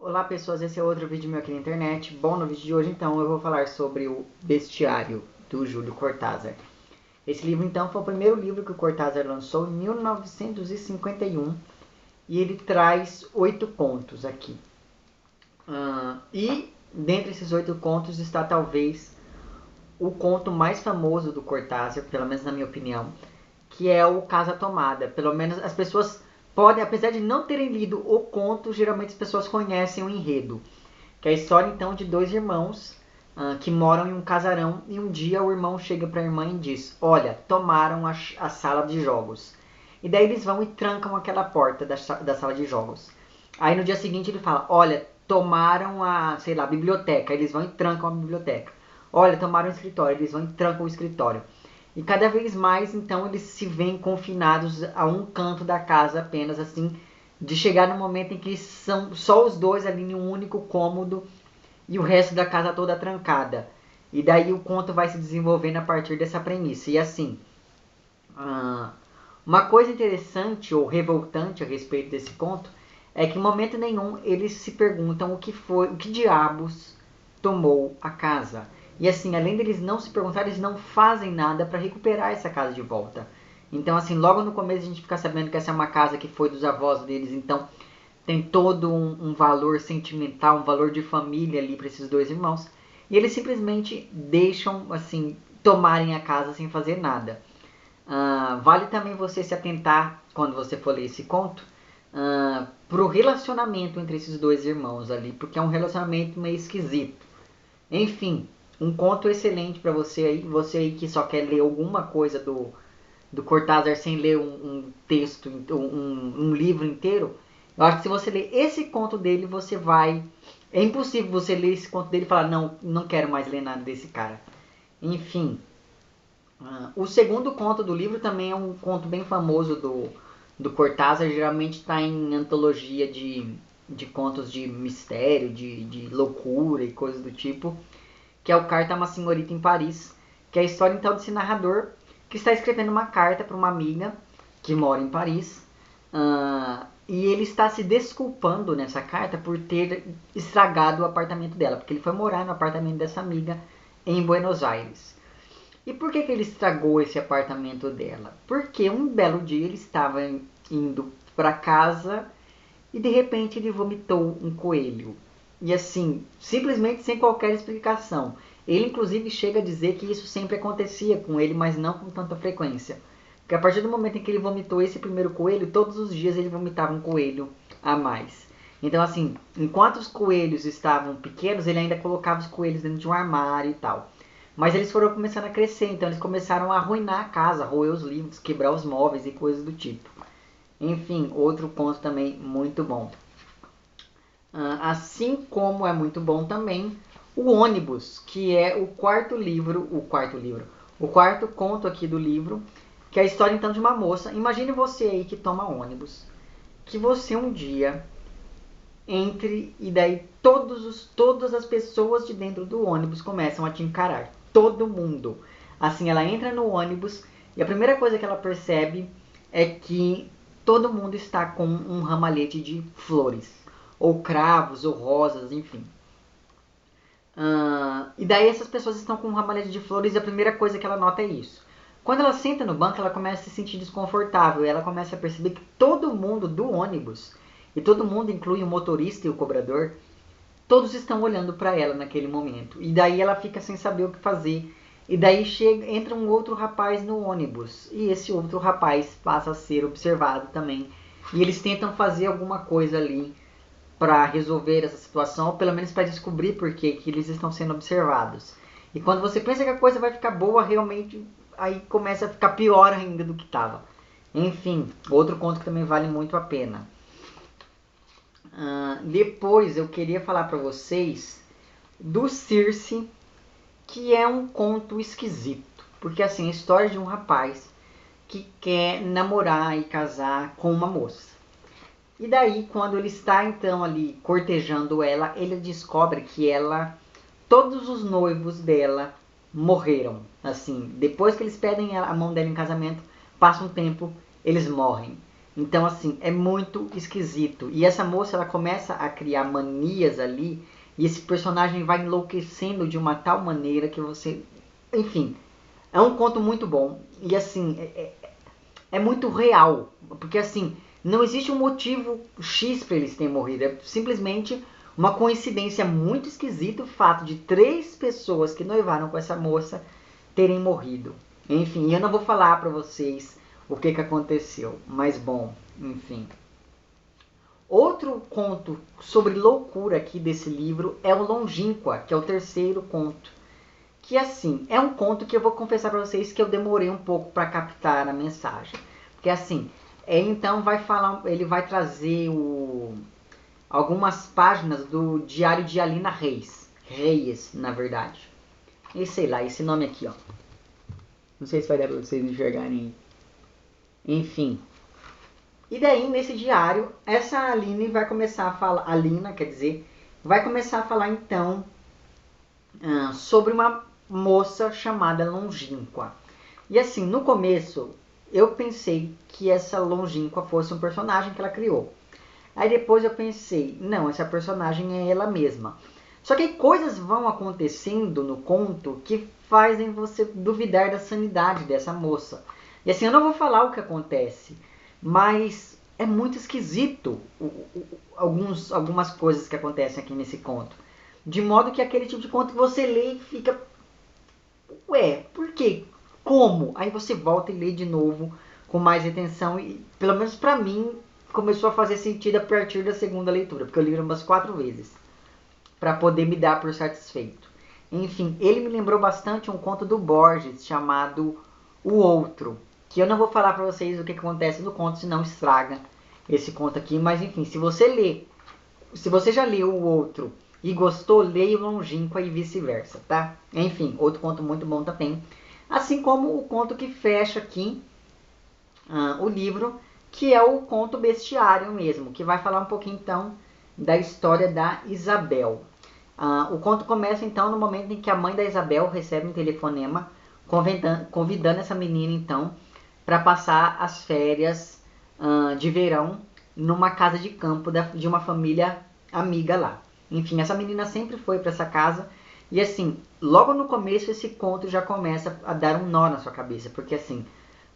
Olá pessoas, esse é outro vídeo meu aqui na internet. Bom, no vídeo de hoje então eu vou falar sobre o Bestiário, do Júlio Cortázar. Esse livro então foi o primeiro livro que o Cortázar lançou em 1951 e ele traz 8 contos aqui. E dentre esses 8 contos está talvez o conto mais famoso do Cortázar, pelo menos na minha opinião, que é o Casa Tomada. Pelo menos as pessoas podem, apesar de não terem lido o conto, geralmente as pessoas conhecem o enredo. Que é a história então de dois irmãos que moram em um casarão e um dia o irmão chega para a irmã e diz: olha, tomaram a sala de jogos. E daí eles vão e trancam aquela porta da sala de jogos. Aí no dia seguinte ele fala: olha, tomaram a, sei lá, a biblioteca. Eles vão e trancam a biblioteca. Olha, tomaram o escritório. Eles vão e trancam o escritório. E cada vez mais, então, eles se veem confinados a um canto da casa apenas, assim, de chegar no momento em que são só os dois ali em um único cômodo e o resto da casa toda trancada. E daí o conto vai se desenvolvendo a partir dessa premissa. E assim, uma coisa interessante ou revoltante a respeito desse conto é que em momento nenhum eles se perguntam o que diabos tomou a casa. E assim, além deles não se perguntarem, eles não fazem nada para recuperar essa casa de volta. Então assim, logo no começo a gente fica sabendo que essa é uma casa que foi dos avós deles, então tem todo um valor sentimental, um valor de família ali para esses dois irmãos. E eles simplesmente deixam assim tomarem a casa sem fazer nada. Vale também você se atentar, quando você for ler esse conto, para o relacionamento entre esses dois irmãos ali, porque é um relacionamento meio esquisito. Enfim, um conto excelente para você aí que só quer ler alguma coisa do Cortázar sem ler um texto, um livro inteiro. Eu acho que se você ler esse conto dele, você vai... É impossível você ler esse conto dele e falar, não, não quero mais ler nada desse cara. Enfim, o segundo conto do livro também é um conto bem famoso do Cortázar. Geralmente está em antologia de contos de mistério, de loucura e coisas do tipo, que é o Carta a uma Senhorita em Paris, que é a história então desse narrador que está escrevendo uma carta para uma amiga que mora em Paris, e ele está se desculpando nessa carta por ter estragado o apartamento dela, porque ele foi morar no apartamento dessa amiga em Buenos Aires. E por que ele estragou esse apartamento dela? Porque um belo dia ele estava indo para casa e de repente ele vomitou um coelho. E assim, simplesmente sem qualquer explicação. Ele inclusive chega a dizer que isso sempre acontecia com ele, mas não com tanta frequência. Porque a partir do momento em que ele vomitou esse primeiro coelho, todos os dias ele vomitava um coelho a mais. Então assim, enquanto os coelhos estavam pequenos, ele ainda colocava os coelhos dentro de um armário e tal. Mas eles foram começando a crescer, então eles começaram a arruinar a casa, roer os livros, quebrar os móveis e coisas do tipo. Enfim, outro conto também muito bom. Assim como é muito bom também o Ônibus, que é o quarto conto aqui do livro, que é a história então de uma moça. Imagine você aí que toma ônibus, que você um dia entre e daí todas as pessoas de dentro do ônibus começam a te encarar. Todo mundo. Assim, ela entra no ônibus e a primeira coisa que ela percebe é que todo mundo está com um ramalhete de flores, ou cravos, ou rosas, enfim. E daí essas pessoas estão com um ramalhete de flores e a primeira coisa que ela nota é isso. Quando ela senta no banco, ela começa a se sentir desconfortável e ela começa a perceber que todo mundo do ônibus, e todo mundo inclui o motorista e o cobrador, todos estão olhando para ela naquele momento. E daí ela fica sem saber o que fazer. E daí entra um outro rapaz no ônibus. E esse outro rapaz passa a ser observado também. E eles tentam fazer alguma coisa ali para resolver essa situação, ou pelo menos para descobrir por que eles estão sendo observados. E quando você pensa que a coisa vai ficar boa, realmente aí começa a ficar pior ainda do que estava. Enfim, outro conto que também vale muito a pena. Depois eu queria falar para vocês do Circe, que é um conto esquisito. Porque assim, a história de um rapaz que quer namorar e casar com uma moça. E daí, quando ele está então ali cortejando ela, ele descobre que todos os noivos dela morreram. Assim, depois que eles pedem a mão dela em casamento, passa um tempo, eles morrem. Então, assim, é muito esquisito. E essa moça, ela começa a criar manias ali, e esse personagem vai enlouquecendo de uma tal maneira que você... Enfim, é um conto muito bom. E, assim, é muito real. Porque, assim, não existe um motivo X para eles terem morrido. É simplesmente uma coincidência muito esquisita o fato de 3 pessoas que noivaram com essa moça terem morrido. Enfim, eu não vou falar para vocês o que aconteceu, mas bom, enfim. Outro conto sobre loucura aqui desse livro é o Longínqua, que é o 3º conto. Que assim, é um conto que eu vou confessar para vocês que eu demorei um pouco para captar a mensagem. Porque assim, então vai falar, ele vai trazer algumas páginas do Diário de Alina Reis. Reis, na verdade. E sei lá, esse nome aqui, ó. Não sei se vai dar para vocês enxergarem. Enfim. E daí, nesse diário, essa Aline vai começar a falar... Alina, quer dizer, vai começar a falar, então, sobre uma moça chamada Longínqua. E assim, no começo, eu pensei que essa Longínqua fosse um personagem que ela criou. Aí depois eu pensei, não, essa personagem é ela mesma. Só que coisas vão acontecendo no conto que fazem você duvidar da sanidade dessa moça. E assim, eu não vou falar o que acontece, mas é muito esquisito algumas coisas que acontecem aqui nesse conto. De modo que é aquele tipo de conto que você lê e fica... Ué, por quê? Como? Aí você volta e lê de novo com mais atenção. E pelo menos pra mim, começou a fazer sentido a partir da 2ª leitura. Porque eu li umas 4 vezes. Para poder me dar por satisfeito. Enfim, ele me lembrou bastante um conto do Borges chamado O Outro. Que eu não vou falar para vocês o que acontece no conto, senão estraga esse conto aqui. Mas enfim, se você já leu O Outro e gostou, leia o Longínqua e vice-versa, tá? Enfim, outro conto muito bom também. Assim como o conto que fecha aqui o livro, que é o conto Bestiário mesmo, que vai falar um pouquinho então da história da Isabel. O conto começa então no momento em que a mãe da Isabel recebe um telefonema convidando essa menina então para passar as férias de verão numa casa de campo de uma família amiga lá. Enfim, essa menina sempre foi para essa casa e assim, logo no começo esse conto já começa a dar um nó na sua cabeça, porque assim,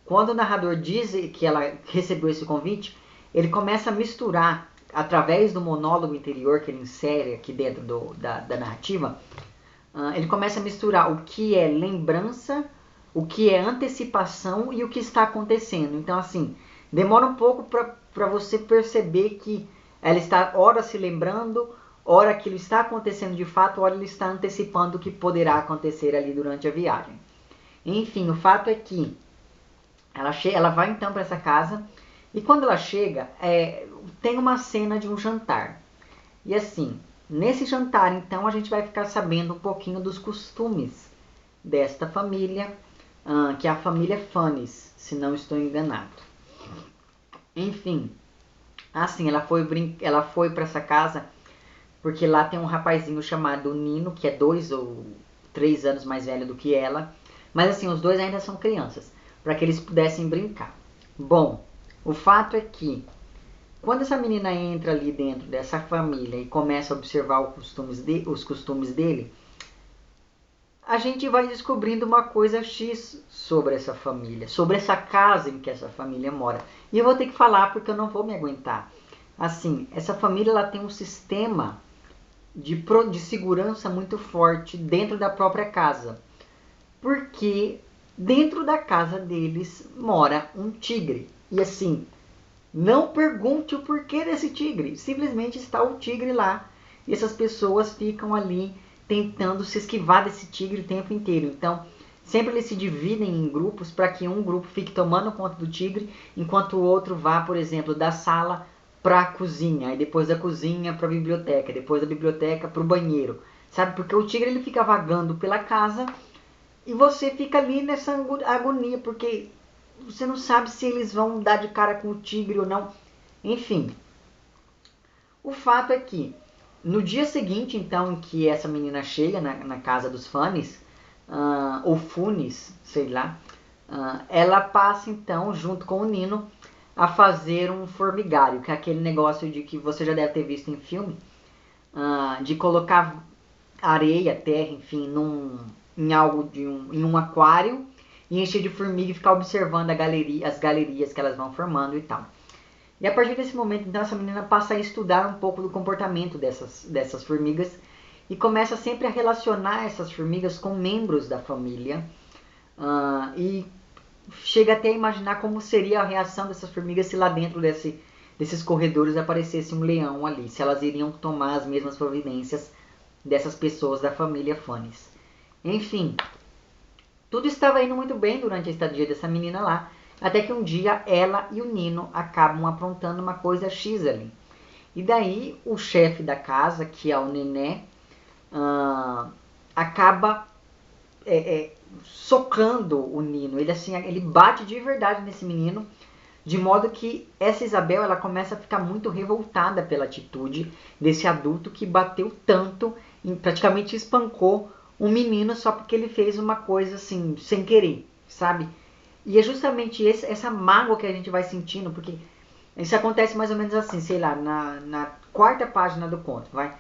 quando o narrador diz que ela recebeu esse convite, ele começa a misturar, através do monólogo interior que ele insere aqui dentro da narrativa, ele começa a misturar o que é lembrança, o que é antecipação e o que está acontecendo. Então, assim, demora um pouco para você perceber que ela está ora se lembrando, ora aquilo está acontecendo de fato, ora ele está antecipando o que poderá acontecer ali durante a viagem. Enfim, o fato é que ela vai então para essa casa e quando ela chega, tem uma cena de um jantar. E assim, nesse jantar então a gente vai ficar sabendo um pouquinho dos costumes desta família, que é a família Fannis, se não estou enganado. Enfim, assim, ela foi para essa casa porque lá tem um rapazinho chamado Nino, que é 2 ou 3 anos mais velho do que ela. Mas assim, os dois ainda são crianças, para que eles pudessem brincar. Bom, o fato é que quando essa menina entra ali dentro dessa família e começa a observar os costumes dele, a gente vai descobrindo uma coisa X sobre essa família, sobre essa casa em que essa família mora. E eu vou ter que falar porque eu não vou me aguentar. Assim, essa família ela tem um sistema de segurança muito forte dentro da própria casa. Porque dentro da casa deles mora um tigre. E assim, não pergunte o porquê desse tigre. Simplesmente está o tigre lá. E essas pessoas ficam ali tentando se esquivar desse tigre o tempo inteiro. Então, sempre eles se dividem em grupos para que um grupo fique tomando conta do tigre, enquanto o outro vá, por exemplo, da sala para a cozinha. E depois da cozinha para a biblioteca. Depois da biblioteca para o banheiro. Sabe? Porque o tigre ele fica vagando pela casa e você fica ali nessa agonia, porque você não sabe se eles vão dar de cara com o tigre ou não. Enfim, o fato é que no dia seguinte, então, em que essa menina chega na casa dos Fannis, ou Funes, sei lá, ela passa, então, junto com o Nino, a fazer um formigário, que é aquele negócio de que você já deve ter visto em filme, de colocar areia, terra, enfim, em um aquário e encher de formiga e ficar observando as galerias que elas vão formando e tal. E a partir desse momento, então, essa menina passa a estudar um pouco do comportamento dessas formigas e começa sempre a relacionar essas formigas com membros da família. E chega até a imaginar como seria a reação dessas formigas se lá dentro desses corredores aparecesse um leão ali, se elas iriam tomar as mesmas providências dessas pessoas da família Fannis. Enfim, tudo estava indo muito bem durante a estadia dessa menina lá, até que um dia ela e o Nino acabam aprontando uma coisa X ali. E daí o chefe da casa, que é o Nené, acaba socando o Nino. Ele bate de verdade nesse menino, de modo que essa Isabel ela começa a ficar muito revoltada pela atitude desse adulto que bateu tanto, praticamente espancou um menino só porque ele fez uma coisa assim, sem querer, sabe? E é justamente essa mágoa que a gente vai sentindo, porque isso acontece mais ou menos assim, sei lá, na quarta página do conto, vai.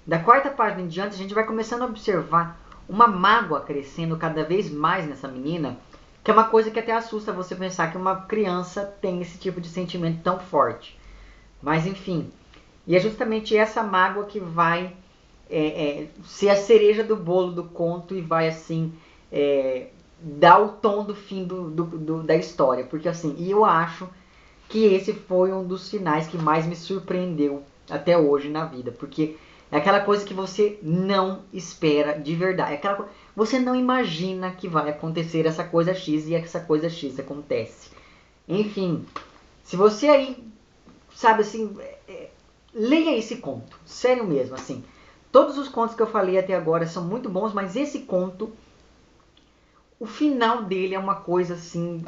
Da quarta página em diante, a gente vai começando a observar uma mágoa crescendo cada vez mais nessa menina, que é uma coisa que até assusta você pensar que uma criança tem esse tipo de sentimento tão forte. Mas enfim, e é justamente essa mágoa que vai ser a cereja do bolo do conto e vai assim dar o tom do fim da história. Porque assim, e eu acho que esse foi um dos finais que mais me surpreendeu até hoje na vida. Porque é aquela coisa que você não espera de verdade. Você não imagina que vai acontecer essa coisa X e essa coisa X acontece. Enfim, se você aí, sabe assim, leia esse conto. Sério mesmo, assim. Todos os contos que eu falei até agora são muito bons, mas esse conto, o final dele é uma coisa assim,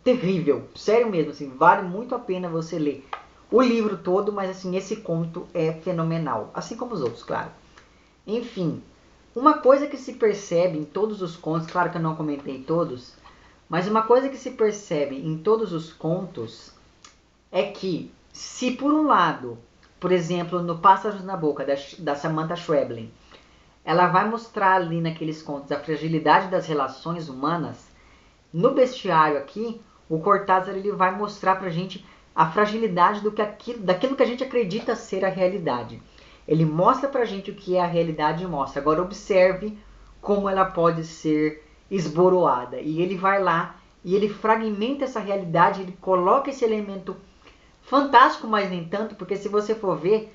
terrível. Sério mesmo, assim, vale muito a pena você ler o livro todo, mas assim, esse conto é fenomenal. Assim como os outros, claro. Enfim, uma coisa que se percebe em todos os contos, claro que eu não comentei todos, mas uma coisa que se percebe em todos os contos é que, se por um lado, por exemplo, no Pássaros na Boca, da Samantha Schweblin, ela vai mostrar ali naqueles contos a fragilidade das relações humanas, no Bestiário aqui, o Cortázar ele vai mostrar pra gente a fragilidade daquilo que a gente acredita ser a realidade. Ele mostra pra gente o que é a realidade e mostra. Agora observe como ela pode ser esboroada. E ele vai lá e ele fragmenta essa realidade, ele coloca esse elemento fantástico, mas nem tanto, porque se você for ver,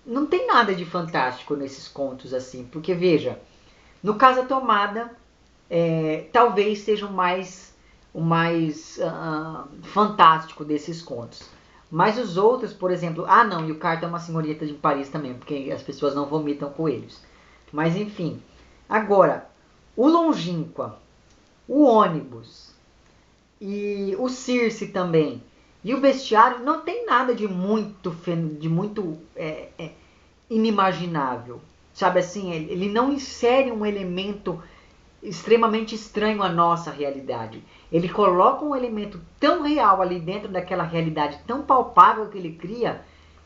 não tem nada de fantástico nesses contos assim. Porque veja, no Casa Tomada, talvez seja o mais fantástico desses contos. Mas os outros, por exemplo... Ah, não, e o Carta é uma senhorita de Paris também, porque as pessoas não vomitam coelhos. Mas, enfim. Agora, o Longínqua, o Ônibus e o Circe também, e o Bestiário, não tem nada de muito inimaginável. Sabe assim, ele não insere um elemento extremamente estranho à nossa realidade. Ele coloca um elemento tão real ali dentro daquela realidade tão palpável que ele cria,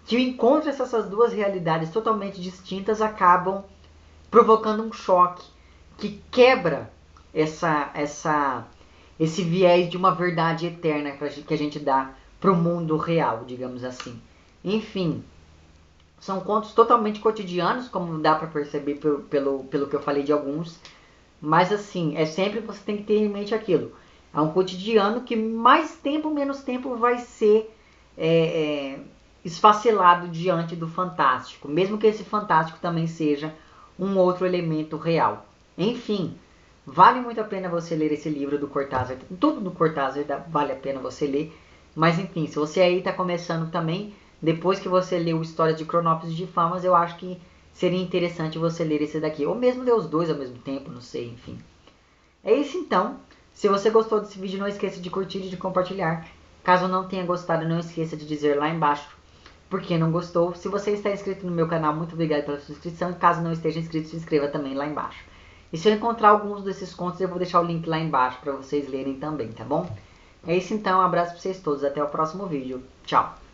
que o encontro dessas duas realidades totalmente distintas acabam provocando um choque que quebra esse viés de uma verdade eterna que a gente dá para o mundo real, digamos assim. Enfim, são contos totalmente cotidianos, como dá para perceber pelo que eu falei de alguns. Mas assim, sempre você tem que ter em mente aquilo. É um cotidiano que mais tempo, menos tempo vai ser esfacelado diante do fantástico. Mesmo que esse fantástico também seja um outro elemento real. Enfim, vale muito a pena você ler esse livro do Cortázar. Tudo do Cortázar vale a pena você ler. Mas enfim, se você aí está começando também, depois que você leu História de Cronópolis de Famas, eu acho que seria interessante você ler esse daqui. Ou mesmo ler os dois ao mesmo tempo, não sei, enfim. É isso então. Se você gostou desse vídeo, não esqueça de curtir e de compartilhar. Caso não tenha gostado, não esqueça de dizer lá embaixo por que não gostou. Se você está inscrito no meu canal, muito obrigado pela sua inscrição. E caso não esteja inscrito, se inscreva também lá embaixo. E se eu encontrar alguns desses contos, eu vou deixar o link lá embaixo para vocês lerem também, tá bom? É isso então, um abraço pra vocês todos, até o próximo vídeo. Tchau!